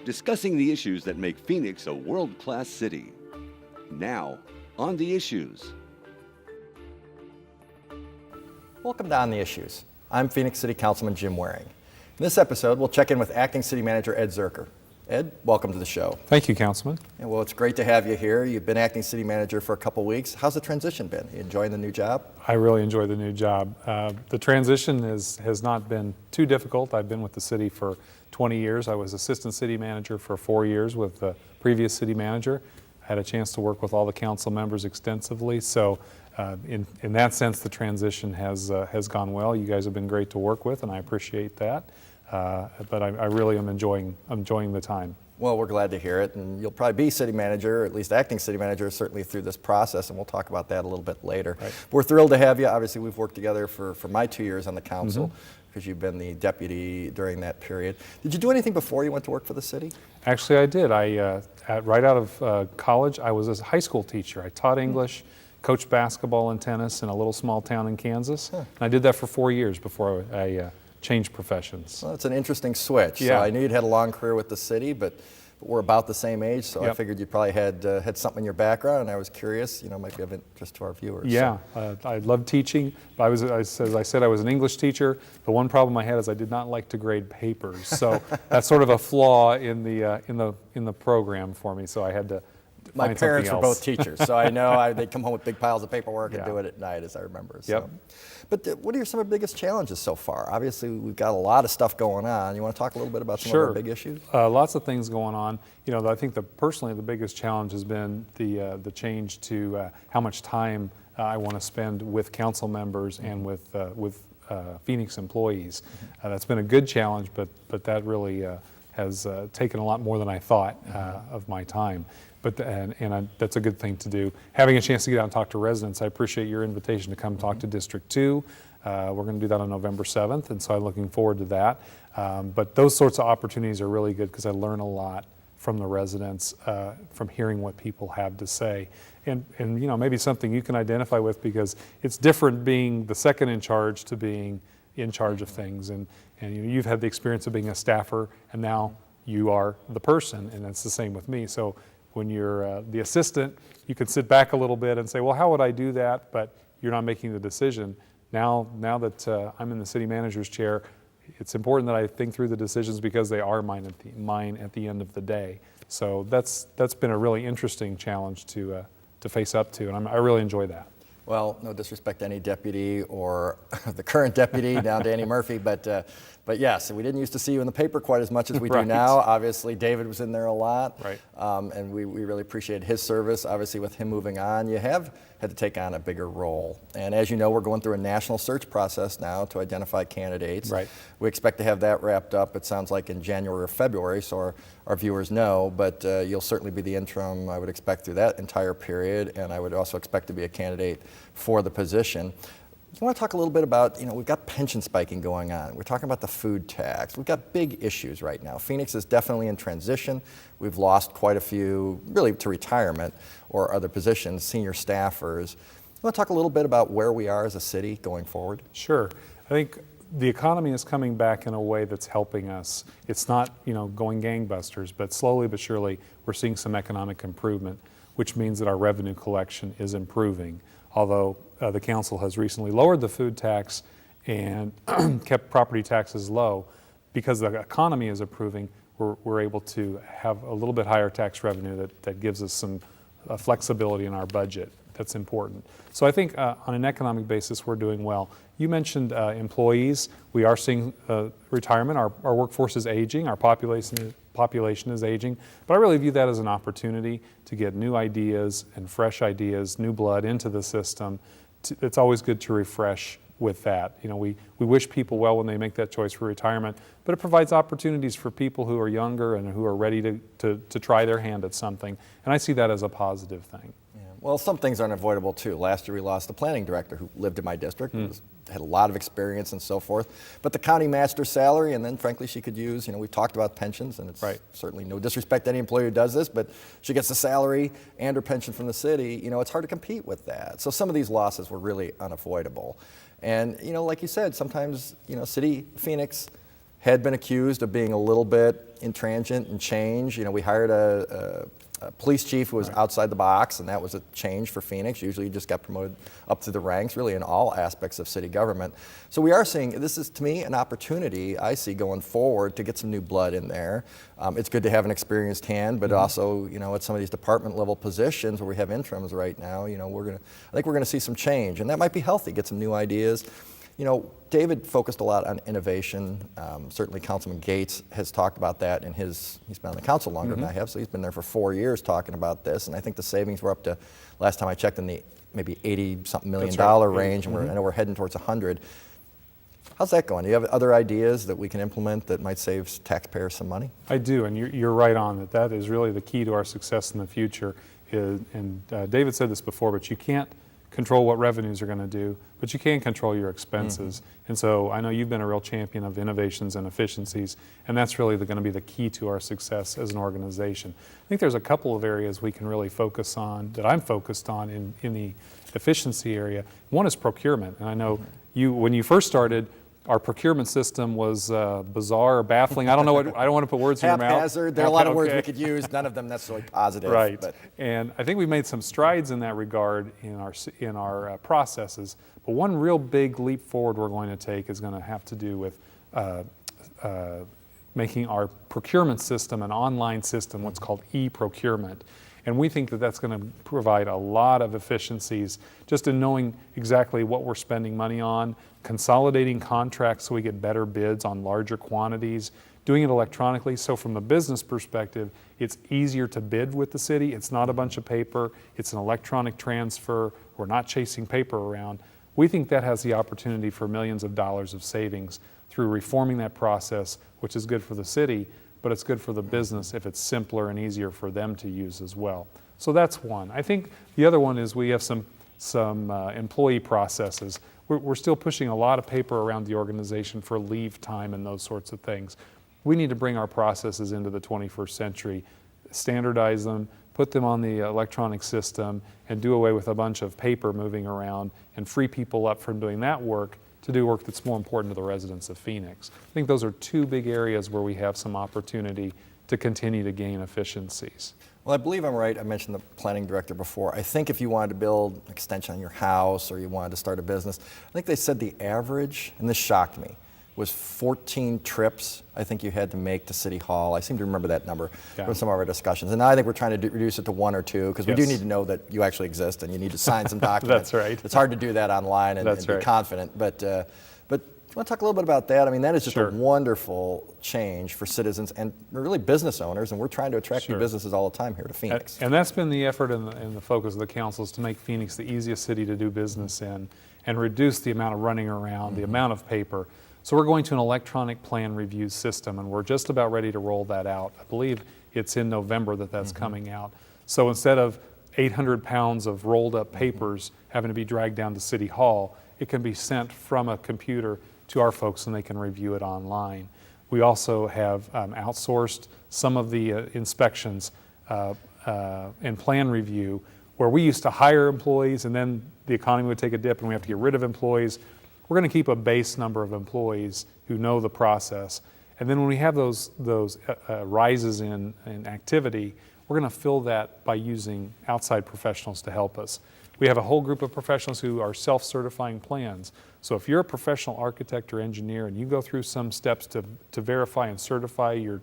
discussing the issues that make Phoenix a world-class city. Now, On the Issues. Welcome to On the Issues. I'm Phoenix City Councilman Jim Waring. In this episode, we'll check in with Acting City Manager Ed Zuercher. Ed, welcome to the show. Thank you, Councilman. And well, it's great to have you here. You've been Acting City Manager for a couple weeks. How's the transition been? You enjoying the new job? I really enjoy the new job. The transition has not been too difficult. I've been with the city for 20 years. I was Assistant City Manager for 4 years with the previous City Manager. I had a chance to work with all the council members extensively. So in that sense, the transition has gone well. You guys have been great to work with, and I appreciate that. But I really am enjoying the time. Well, we're glad to hear it, and you'll probably be city manager, or at least acting city manager, certainly through this process, and we'll talk about that a little bit later. Right. We're thrilled to have you. Obviously, we've worked together for my 2 years on the council, because you've been the deputy during that period. Did you do anything before you went to work for the city? Actually, I did. Right out of college, I was a high school teacher. I taught English, coached basketball and tennis in a little small town in Kansas. And I did that for 4 years before I changed professions. Well, it's an interesting switch. Yeah. So I knew you'd had a long career with the city, but we're about the same age, so I figured you probably had something in your background, and I was curious, might be of interest to our viewers. Yeah, I love teaching. As I said, I was an English teacher. The one problem I had is I did not like to grade papers, so that's sort of a flaw in the program for me. So I had to. My parents were both teachers, so I know they'd come home with big piles of paperwork and do it at night, as I remember. So. Yep. But what are some of the biggest challenges so far? Obviously, we've got a lot of stuff going on. You want to talk a little bit about some of our big issues? Lots of things going on. I think personally the biggest challenge has been the change to how much time I want to spend with council members and with Phoenix employees. That's been a good challenge, but that really has taken a lot more than I thought of my time. But that's a good thing to do. Having a chance to get out and talk to residents, I appreciate your invitation to come talk to District 2. We're going to do that on November 7th, and so I'm looking forward to that. But those sorts of opportunities are really good because I learn a lot from the residents, from hearing what people have to say. And maybe something you can identify with, because it's different being the second in charge to being in charge of things. And you've had the experience of being a staffer, and now you are the person, and it's the same with me. So when you're the assistant, you can sit back a little bit and say, well, how would I do that? But you're not making the decision. Now that I'm in the city manager's chair, it's important that I think through the decisions because they are mine at the end of the day. So that's been a really interesting challenge to face up to, and I really enjoy that. Well, no disrespect to any deputy or the current deputy, now Danny Murphy, but yes, we didn't used to see you in the paper quite as much as we do now. Obviously, David was in there a lot, and we really appreciated his service. Obviously, with him moving on, you have had to take on a bigger role. And as you know, we're going through a national search process now to identify candidates. Right. We expect to have that wrapped up, it sounds like, in January or February, so our viewers know, but you'll certainly be the interim, I would expect, through that entire period, and I would also expect to be a candidate for the position. I want to talk a little bit about, we've got pension spiking going on. We're talking about the food tax. We've got big issues right now. Phoenix is definitely in transition. We've lost quite a few, really, to retirement or other positions, senior staffers. You want to talk a little bit about where we are as a city going forward? Sure. I think the economy is coming back in a way that's helping us. It's not, going gangbusters, but slowly but surely we're seeing some economic improvement, which means that our revenue collection is improving. Although the council has recently lowered the food tax and kept property taxes low, because the economy is improving, we're able to have a little bit higher tax revenue that gives us some flexibility in our budget. That's important. So I think on an economic basis, we're doing well. You mentioned employees. We are seeing retirement. Our workforce is aging. Our population is aging. But I really view that as an opportunity to get new ideas and fresh ideas, new blood into the system. It's always good to refresh with that. We wish people well when they make that choice for retirement, but it provides opportunities for people who are younger and who are ready to try their hand at something. And I see that as a positive thing. Yeah. Well, some things are unavoidable too. Last year we lost the planning director who lived in my district, had a lot of experience and so forth. But the county matched her salary, and then frankly she could use, we've talked about pensions, and it's certainly no disrespect to any employee who does this, but she gets the salary and her pension from the city. It's hard to compete with that. So some of these losses were really unavoidable. And like you said, sometimes City Phoenix had been accused of being a little bit intransigent and change. We hired a police chief who was outside the box, and that was a change for Phoenix. Usually you just got promoted up through the ranks, really in all aspects of city government. So we are seeing, this is to me an opportunity I see going forward to get some new blood in there. It's good to have an experienced hand, but also, at some of these department level positions where we have interims right now, I think we're gonna see some change, and that might be healthy, get some new ideas. David focused a lot on innovation. Certainly Councilman Gates has talked about that he's been on the council longer than I have, so he's been there for 4 years talking about this, and I think the savings were up to, last time I checked, in the maybe $80-something million range, and I know we're heading towards 100. How's that going? Do you have other ideas that we can implement that might save taxpayers some money? I do, and you're right on that is really the key to our success in the future. David said this before, but you can't control what revenues are going to do, but you can control your expenses. And so I know you've been a real champion of innovations and efficiencies, and that's really going to be the key to our success as an organization. I think there's a couple of areas we can really focus on, that I'm focused on in the efficiency area. One is procurement, and I know when you first started, our procurement system was bizarre or baffling. I don't want to put words in your mouth. Haphazard. There are a lot of words we could use, none of them necessarily positive. Right. But. And I think we've made some strides in that regard in our processes. But one real big leap forward we're going to take is going to have to do with making our procurement system an online system, what's called e-procurement. And we think that that's going to provide a lot of efficiencies just in knowing exactly what we're spending money on, consolidating contracts so we get better bids on larger quantities, doing it electronically. So from a business perspective, it's easier to bid with the city. It's not a bunch of paper. It's an electronic transfer. We're not chasing paper around. We think that has the opportunity for millions of dollars of savings through reforming that process, which is good for the city, but it's good for the business if it's simpler and easier for them to use as well. So that's one. I think the other one is we have some employee processes. We're still pushing a lot of paper around the organization for leave time and those sorts of things. We need to bring our processes into the 21st century, standardize them, put them on the electronic system, and do away with a bunch of paper moving around and free people up from doing that work to do work that's more important to the residents of Phoenix. I think those are two big areas where we have some opportunity to continue to gain efficiencies. Well, I believe I'm right. I mentioned the planning director before. I think if you wanted to build an extension on your house or you wanted to start a business, I think they said the average, and this shocked me, was 14 trips I think you had to make to City Hall. I seem to remember that number from some of our discussions. And now I think we're trying to reduce it to 1 or 2 because we do need to know that you actually exist and you need to sign some documents. That's right. It's hard to do that online and be confident. But you want to talk a little bit about that? I mean, that is just a wonderful change for citizens and really business owners, and we're trying to attract new businesses all the time here to Phoenix. And that's been the effort and the focus of the council, is to make Phoenix the easiest city to do business in and reduce the amount of running around, the amount of paper. So we're going to an electronic plan review system, and we're just about ready to roll that out. I believe it's in November that's coming out. So instead of 800 pounds of rolled up papers having to be dragged down to City Hall, it can be sent from a computer to our folks and they can review it online. We also have outsourced some of the inspections and plan review, where we used to hire employees and then the economy would take a dip and we have to get rid of employees. We're going to keep a base number of employees who know the process. And then when we have those rises in activity, we're going to fill that by using outside professionals to help us. We have a whole group of professionals who are self-certifying plans. So if you're a professional architect or engineer and you go through some steps to verify and certify your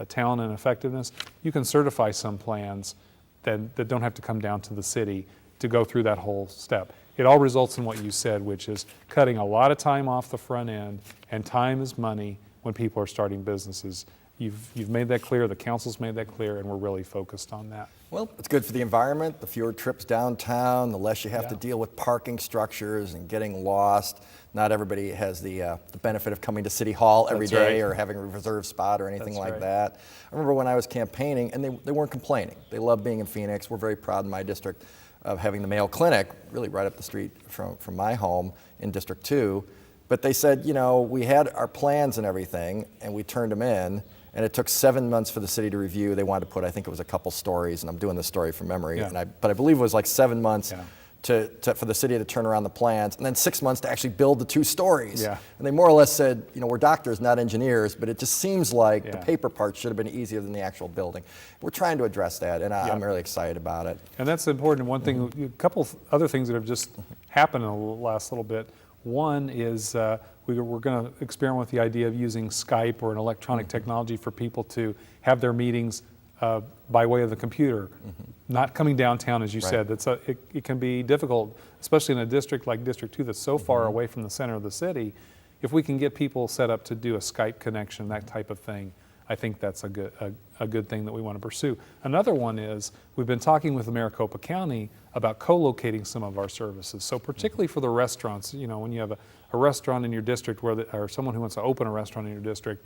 talent and effectiveness, you can certify some plans that don't have to come down to the city to go through that whole step. It all results in what you said, which is cutting a lot of time off the front end, and time is money when people are starting businesses. You've made that clear, the council's made that clear, and we're really focused on that. Well, it's good for the environment, the fewer trips downtown, the less you have to deal with parking structures and getting lost. Not everybody has the benefit of coming to City Hall every day or having a reserved spot or anything like that. I remember when I was campaigning, and they weren't complaining. They loved being in Phoenix. We're very proud in my district of having the Mayo Clinic really right up the street from my home in District 2. But they said, we had our plans and everything, and we turned them in, and it took 7 months for the city to review. They wanted to put, I think it was a couple stories, and I'm doing this story from memory, but I believe it was like 7 months for the city to turn around the plans, and then 6 months to actually build the 2 stories. Yeah. And they more or less said, we're doctors, not engineers, but it just seems like the Yeah. paper part should have been easier than the actual building. We're trying to address that, and I'm really excited about it. And that's important. One thing, a couple of other things that have just happened in the last little bit. One is we're going to experiment with the idea of using Skype or an electronic technology for people to have their meetings by way of the computer, not coming downtown, as you said. It can be difficult, especially in a district like District 2 that's so far away from the center of the city. If we can get people set up to do a Skype connection, that type of thing, I think that's a good thing that we want to pursue. Another one is we've been talking with Maricopa County about co-locating some of our services. So particularly for the restaurants, when you have a restaurant in your district or someone who wants to open a restaurant in your district,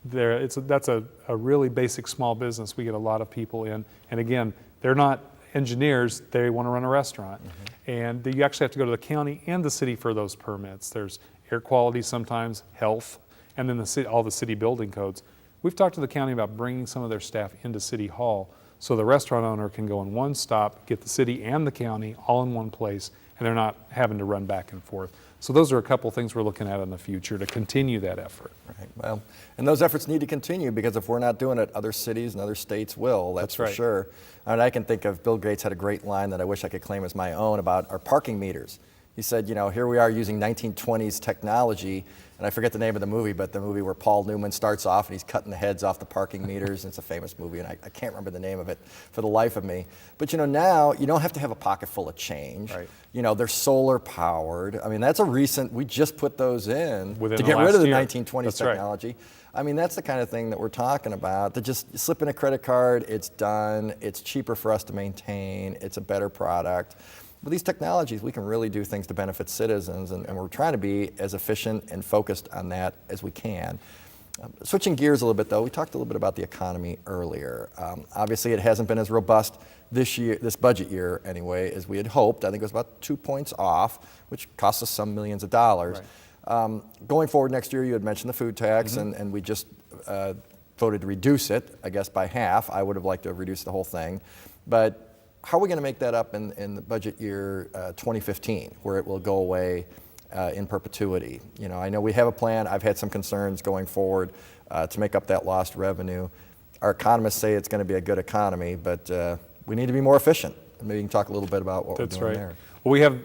that's a really basic small business. We get a lot of people in, and again, they're not engineers, they want to run a restaurant. And you actually have to go to the county and the city for those permits. There's air quality sometimes, health, and then all the city building codes. We've talked to the county about bringing some of their staff into City Hall so the restaurant owner can go in one stop, get the city and the county all in one place, and they're not having to run back and forth. So those are a couple things we're looking at in the future to continue that effort. Right. Well, and those efforts need to continue, because if we're not doing it, other cities and other states will, that's for right. sure. I can think of, Bill Gates had a great line that I wish I could claim as my own about our parking meters. He said, here we are using 1920s technology, and I forget the name of the movie, but the movie where Paul Newman starts off and he's cutting the heads off the parking meters. And it's a famous movie, and I can't remember the name of it for the life of me. But now you don't have to have a pocket full of change. Right. They're solar powered. I mean, that's we just put those in Within to the get rid last of the year. 1920s That's right. technology. I mean, that's the kind of thing that we're talking about. To just slip in a credit card, it's done. It's cheaper for us to maintain. It's a better product. With these technologies, we can really do things to benefit citizens, and we're trying to be as efficient and focused on that as we can. Switching gears a little bit, though, we talked a little bit about the economy earlier. Obviously, it hasn't been as robust this budget year anyway, as we had hoped. I think it was about 2 points off, which cost us some millions of dollars. Right. Going forward next year, you had mentioned the food tax, and we just voted to reduce it, I guess, by half. I would have liked to have reduced the whole thing. But how are we going to make that up in the budget year 2015, where it will go away in perpetuity? I know we have a plan. I've had some concerns going forward to make up that lost revenue. Our economists say it's going to be a good economy, but we need to be more efficient. Maybe you can talk a little bit about what we're doing there. Well,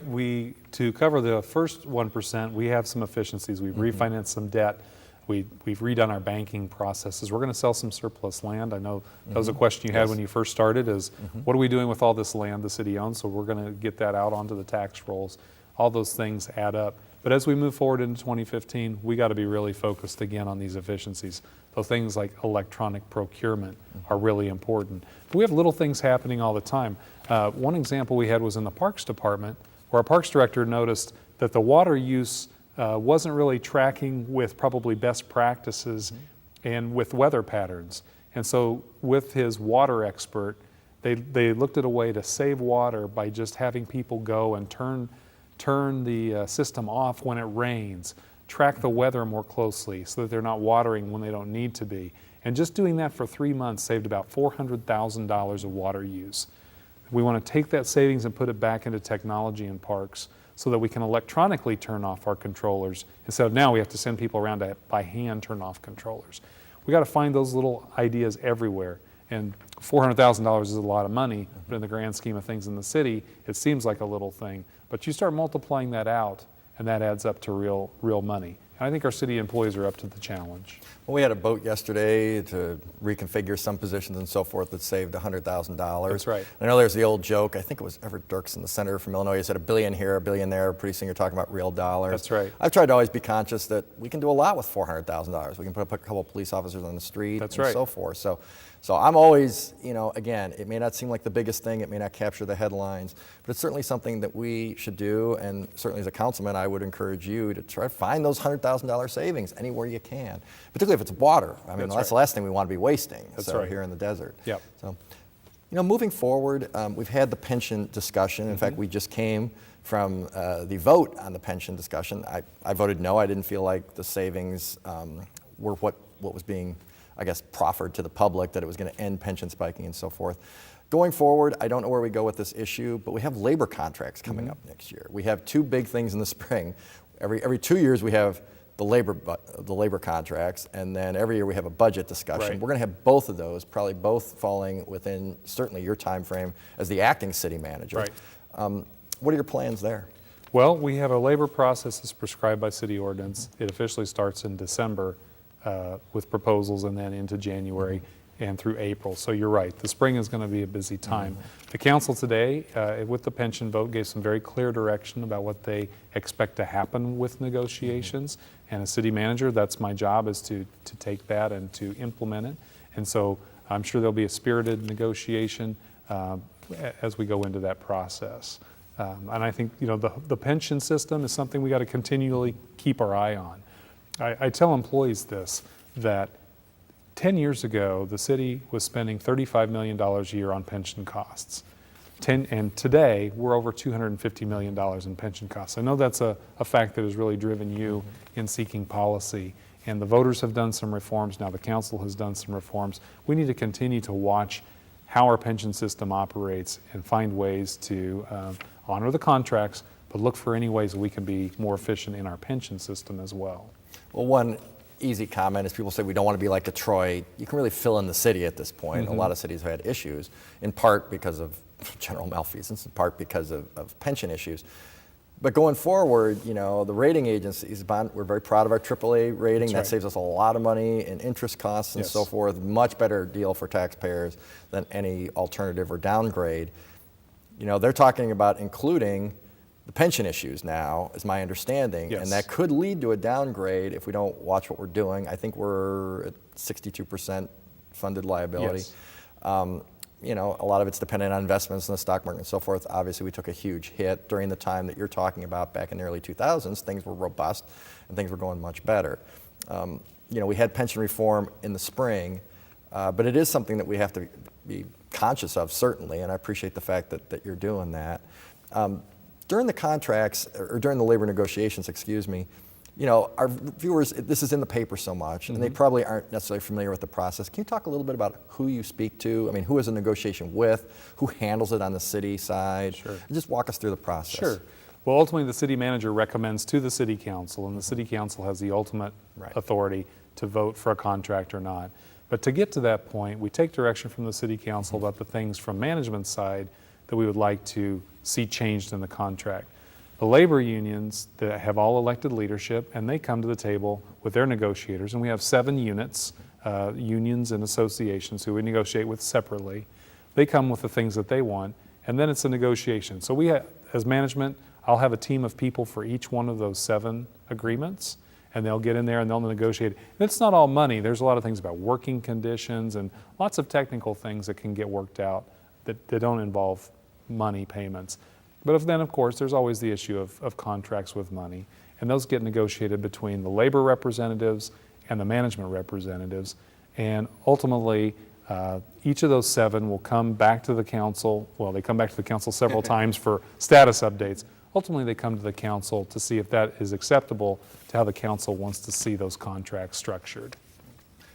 to cover the first 1%, we have some efficiencies. We've refinanced some debt. We've redone our banking processes. We're going to sell some surplus land. I know that was a question you had when you first started, is what are we doing with all this land the city owns? So we're going to get that out onto the tax rolls. All those things add up. But as we move forward into 2015, we got to be really focused again on these efficiencies. So things like electronic procurement are really important. But we have little things happening all the time. One example we had was in the Parks Department, where our Parks Director noticed that the water use wasn't really tracking with probably best practices and with weather patterns. And so with his water expert, they looked at a way to save water by just having people go and turn the system off when it rains, track the weather more closely so that they're not watering when they don't need to be. And just doing that for 3 months saved about $400,000 of water use. We want to take that savings and put it back into technology in parks, so that we can electronically turn off our controllers instead of now we have to send people around to by hand turn off controllers. We got to find those little ideas everywhere, and $400,000 is a lot of money, but in the grand scheme of things in the city, it seems like a little thing. But you start multiplying that out, and that adds up to real money. And I think our city employees are up to the challenge. Well, we had a vote yesterday to reconfigure some positions and so forth that saved $100,000. That's right. I know there's the old joke, I think it was Everett Dirksen, the senator from Illinois, he said $1 billion here, $1 billion there. Pretty soon you're talking about real dollars. That's right. I've tried to always be conscious that we can do a lot with $400,000. We can put up a couple of police officers on the street and so forth. So I'm always, again, it may not seem like the biggest thing, it may not capture the headlines, but it's certainly something that we should do, and certainly as a councilman, I would encourage you to try to find those $100,000 savings anywhere you can, particularly if it's water. I mean, that's the last thing we want to be wasting here in the desert. Yep. So, moving forward, we've had the pension discussion. In fact, we just came from the vote on the pension discussion. I voted no. I didn't feel like the savings were what was being, I guess, proffered to the public, that it was going to end pension spiking and so forth. Going forward, I don't know where we go with this issue, but we have labor contracts coming up next year. We have two big things in the spring. Every 2 years we have the labor contracts, and then every year we have a budget discussion. Right. We're going to have both of those, probably both falling within certainly your time frame as the acting city manager. Right. What are your plans there? Well, we have a labor process that's prescribed by city ordinance. It officially starts in December with proposals, and then into January and through April. So you're right, the spring is going to be a busy time. The council today, with the pension vote, gave some very clear direction about what they expect to happen with negotiations. And as city manager, that's my job, is to take that and to implement it. And so I'm sure there'll be a spirited negotiation as we go into that process. And I think, you know, the pension system is something we got to continually keep our eye on. I tell employees this, that 10 years ago, the city was spending $35 million a year on pension costs. And today, we're over $250 million in pension costs. I know that's a fact that has really driven you in seeking policy. And the voters have done some reforms. Now the council has done some reforms. We need to continue to watch how our pension system operates and find ways to honor the contracts, but look for any ways that we can be more efficient in our pension system as well. Well, one easy comment is people say we don't want to be like Detroit. You can really fill in the city at this point. A lot of cities have had issues, in part because of general malfeasance, in part because of pension issues. But going forward, you know, the rating agencies, we're very proud of our AAA rating. That saves us a lot of money in interest costs and so forth. Much better deal for taxpayers than any alternative or downgrade. You know, they're talking about including the pension issues now, is my understanding, and that could lead to a downgrade if we don't watch what we're doing. I think we're at 62% funded liability. You know, a lot of it's dependent on investments in the stock market and so forth. Obviously, we took a huge hit during the time that you're talking about back in the early 2000s. Things were robust and things were going much better. You know, we had pension reform in the spring, but it is something that we have to be conscious of, certainly, and I appreciate the fact that you're doing that. During the contracts, or during the labor negotiations, excuse me, you know, our viewers, this is in the paper so much, and they probably aren't necessarily familiar with the process. Can you talk a little bit about who you speak to? I mean, who is a negotiation with? Who handles it on the city side? Sure. And just walk us through the process. Sure. Well, ultimately, the city manager recommends to the city council, and the city council has the ultimate authority to vote for a contract or not. But to get to that point, we take direction from the city council about the things from management's side that we would like to see changed in the contract. The labor unions that have all elected leadership, and they come to the table with their negotiators, and we have 7 units, unions and associations who we negotiate with separately. They come with the things that they want, and then it's a negotiation. So we have, as management, I'll have a team of people for each one of those 7 agreements, and they'll get in there and they'll negotiate. And it's not all money. There's a lot of things about working conditions and lots of technical things that can get worked out that don't involve money payments. But then, of course, there's always the issue of contracts with money, and those get negotiated between the labor representatives and the management representatives. And ultimately, each of those 7 will come back to the council. Well, they come back to the council several times for status updates. Ultimately, they come to the council to see if that is acceptable to how the council wants to see those contracts structured.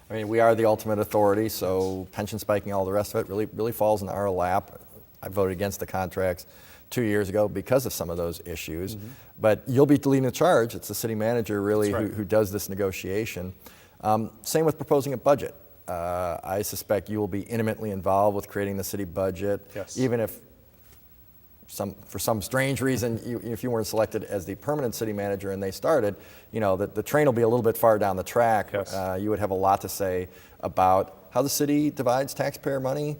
I mean, we are the ultimate authority, so pension spiking, all the rest of it really falls in our lap. I voted against the contracts 2 years ago because of some of those issues. But you'll be leading the charge. It's the city manager really who does this negotiation. Same with proposing a budget. I suspect you will be intimately involved with creating the city budget, even if for some strange reason, if you weren't selected as the permanent city manager and they started, you know, the train will be a little bit far down the track. You would have a lot to say about how the city divides taxpayer money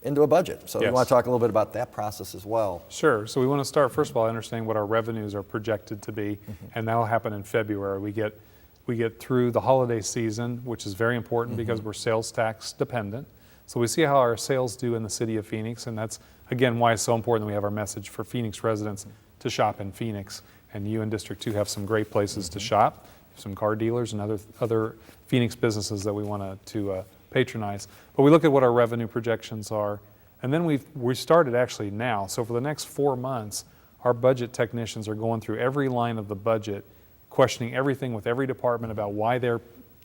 into a budget. So we want to talk a little bit about that process as well. Sure. So we want to start, first of all, understanding what our revenues are projected to be, and that'll happen in February. We get through the holiday season, which is very important because we're sales tax dependent. So we see how our sales do in the city of Phoenix, and that's, again, why it's so important that we have our message for Phoenix residents to shop in Phoenix. And you in District 2 have some great places to shop, some car dealers and other Phoenix businesses that we want to patronize. But we look at what our revenue projections are, and then we started actually now. So for the next 4 months, our budget technicians are going through every line of the budget, questioning everything with every department about why they're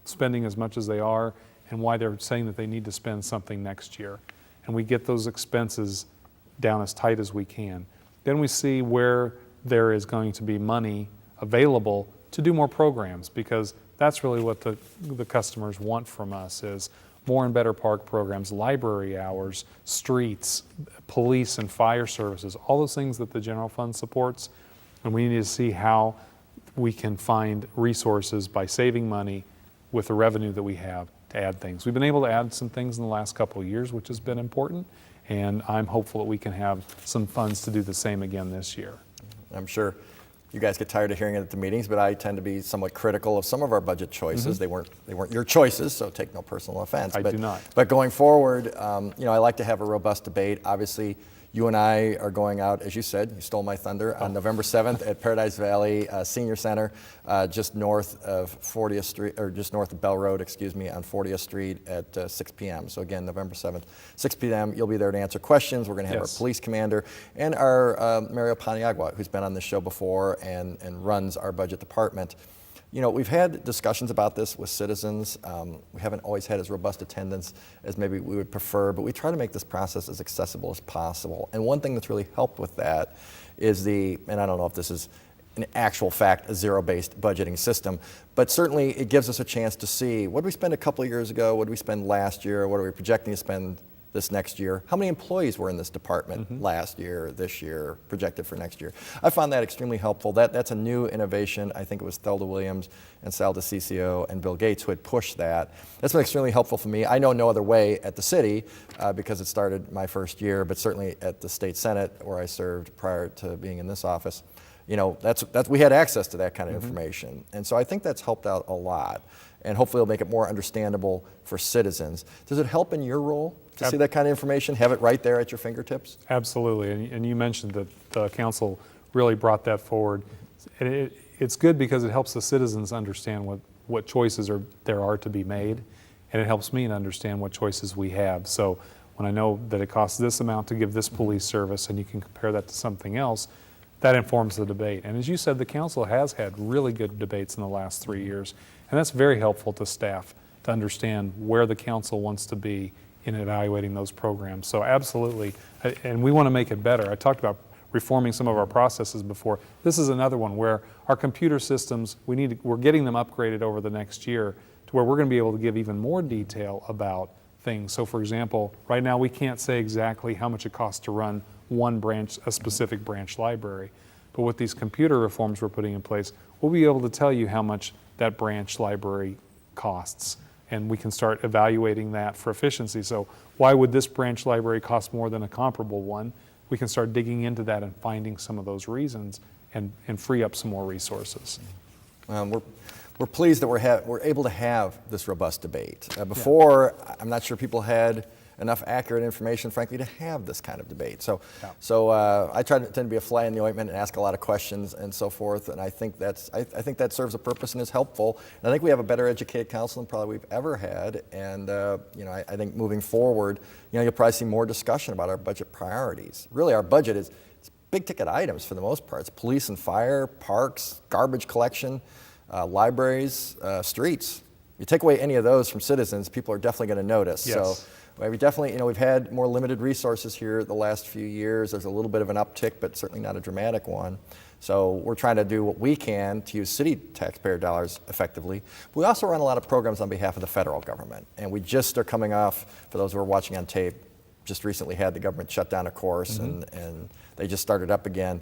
spending as much as they are and why they're saying that they need to spend something next year. and we get those expenses down as tight as we can. Then we see where there is going to be money available to do more programs, because that's really what the customers want from us, is more and better park programs, library hours, streets, police and fire services, all those things that the general fund supports. And we need to see how we can find resources by saving money with the revenue that we have to add things. We've been able to add some things in the last couple of years, which has been important, and I'm hopeful that we can have some funds to do the same again this year. I'm sure you guys get tired of hearing it at the meetings, but I tend to be somewhat critical of some of our budget choices. They weren't your choices, so take no personal offense. I do not. But going forward, I like to have a robust debate. Obviously, you and I are going out, as you said, you stole my thunder, on November 7th at Paradise Valley Senior Center, just north of 40th Street, or just north of Bell Road, on 40th Street at 6 p.m. So again, November 7th, 6 p.m. You'll be there to answer questions. We're going to have our police commander and our Mario Paniagua, who's been on this show before and runs our budget department. We've had discussions about this with citizens. We haven't always had as robust attendance as maybe we would prefer, but we try to make this process as accessible as possible. And one thing that's really helped with that is and I don't know if this is in actual fact a zero-based budgeting system, but certainly it gives us a chance to see, what did we spend a couple of years ago, what did we spend last year, what are we projecting to spend this next year, how many employees were in this department last year, this year, projected for next year. I found that extremely helpful. That's a new innovation. I think it was Thelda Williams and Sal DeCiccio and Bill Gates who had pushed that. That's been extremely helpful for me. I know no other way at the city because it started my first year, but certainly at the state senate where I served prior to being in this office, we had access to that kind of information. And so I think that's helped out a lot. And hopefully it'll make it more understandable for citizens. Does it help in your role to see that kind of information, have it right there at your fingertips? Absolutely, and you mentioned that the council really brought that forward. And it's good because it helps the citizens understand what choices there are to be made, and it helps me to understand what choices we have. So when I know that it costs this amount to give this police service, and you can compare that to something else, that informs the debate. And as you said, the council has had really good debates in the last 3 years, and that's very helpful to staff to understand where the council wants to be in evaluating those programs. So absolutely, and we want to make it better. I talked about reforming some of our processes before. This is another one where our computer systems, we're getting them upgraded over the next year to where we're going to be able to give even more detail about things. So for example, right now we can't say exactly how much it costs to run one branch, a specific branch library. But with these computer reforms we're putting in place, we'll be able to tell you how much that branch library costs. And we can start evaluating that for efficiency. So why would this branch library cost more than a comparable one? We can start digging into that and finding some of those reasons and free up some more resources. We're pleased that we're able to have this robust debate. Before, I'm not sure people had enough accurate information, frankly, to have this kind of debate. So I tend to be a fly in the ointment and ask a lot of questions and so forth, and I think that serves a purpose and is helpful. And I think we have a better educated council than probably we've ever had, and I think moving forward, you'll probably see more discussion about our budget priorities. Really, our budget is big ticket items for the most part. It's police and fire, parks, garbage collection, libraries, streets. You take away any of those from citizens, people are definitely going to notice. Yes. So we definitely, we've had more limited resources here the last few years. There's a little bit of an uptick, but certainly not a dramatic one. So we're trying to do what we can to use city taxpayer dollars effectively. But we also run a lot of programs on behalf of the federal government. And we just are coming off, for those who are watching on tape, just recently had the government shut down a course and they just started up again.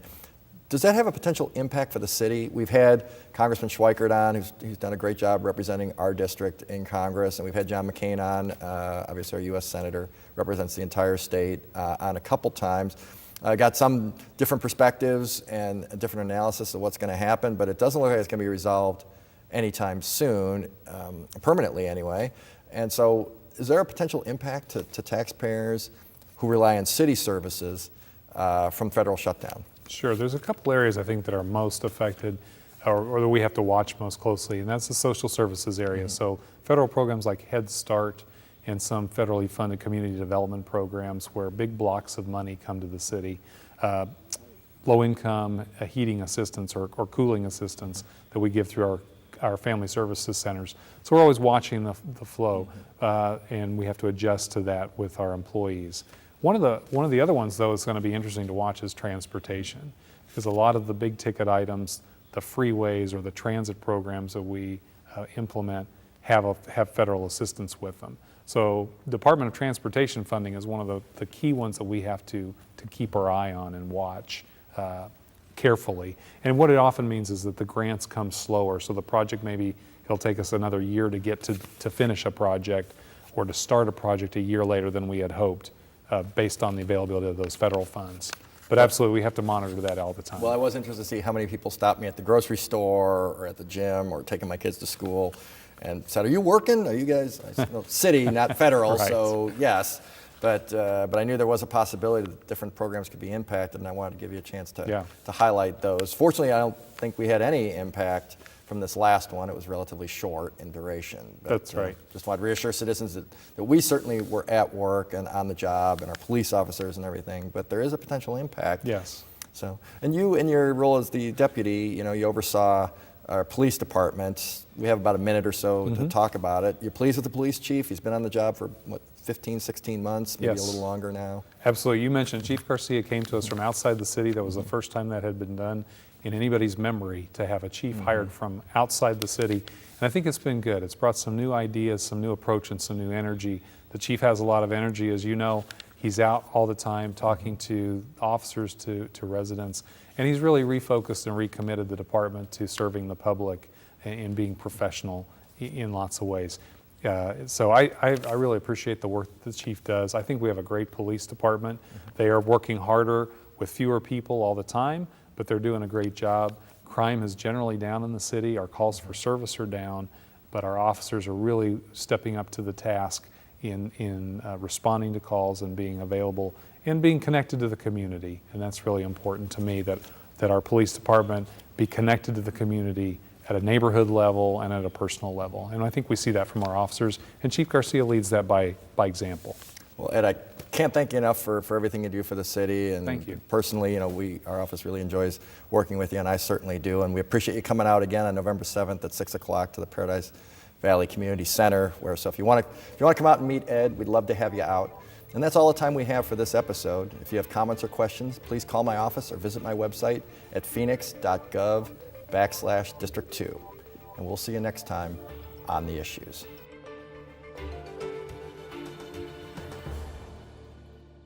Does that have a potential impact for the city? We've had Congressman Schweikert on, who's done a great job representing our district in Congress, and we've had John McCain on, obviously our U.S. Senator, represents the entire state, on a couple times. Got some different perspectives and a different analysis of what's going to happen, but it doesn't look like it's going to be resolved anytime soon, permanently anyway. And so is there a potential impact to taxpayers who rely on city services from federal shutdown? Sure, there's a couple areas I think that are most affected or that we have to watch most closely, and that's the social services area. So federal programs like Head Start and some federally funded community development programs where big blocks of money come to the city, low income heating assistance or cooling assistance that we give through our family services centers. So we're always watching the flow, and we have to adjust to that with our employees. One of the other ones, though, is going to be interesting to watch is transportation, because a lot of the big ticket items, the freeways or the transit programs that we implement have federal assistance with them. So Department of Transportation funding is one of the key ones that we have to keep our eye on and watch carefully. And what it often means is that the grants come slower. So the project, maybe it'll take us another year to get to finish a project or to start a project a year later than we had hoped, based on the availability of those federal funds. But absolutely, we have to monitor that all the time. Well, I was interested to see how many people stopped me at the grocery store or at the gym or taking my kids to school and said, "Are you working? Are you guys?" I said, "No, city, not federal." Right. So yes, but I knew there was a possibility that different programs could be impacted, and I wanted to give you a chance to highlight those. Fortunately, I don't think we had any impact from this last one. It was relatively short in duration. But, That's right. Just want to reassure citizens that we certainly were at work and on the job, and our police officers and everything, but there is a potential impact. Yes. So, and you, in your role as the deputy, you oversaw our police department. We have about a minute or so to talk about it. You're pleased with the police chief? He's been on the job for, 15, 16 months, maybe a little longer now? Absolutely. You mentioned Chief Garcia came to us from outside the city. That was the first time that had been done in anybody's memory, to have a chief hired from outside the city. And I think it's been good. It's brought some new ideas, some new approach, and some new energy. The chief has a lot of energy, as you know. He's out all the time talking to officers, to residents, and he's really refocused and recommitted the department to serving the public and being professional in lots of ways. So I really appreciate the work that the chief does. I think we have a great police department. They are working harder with fewer people all the time, but they're doing a great job. Crime is generally down in the city. Our calls for service are down, but our officers are really stepping up to the task in responding to calls and being available and being connected to the community. And that's really important to me, that our police department be connected to the community at a neighborhood level and at a personal level. And I think we see that from our officers, and Chief Garcia leads that by example. Well, Ed, I can't thank you enough for everything you do for the city. And thank you. Personally, our office really enjoys working with you, and I certainly do. And we appreciate you coming out again on November 7th at 6 o'clock to the Paradise Valley Community Center. So if you want to come out and meet Ed, we'd love to have you out. And that's all the time we have for this episode. If you have comments or questions, please call my office or visit my website at phoenix.gov/District 2. And we'll see you next time on The Issues.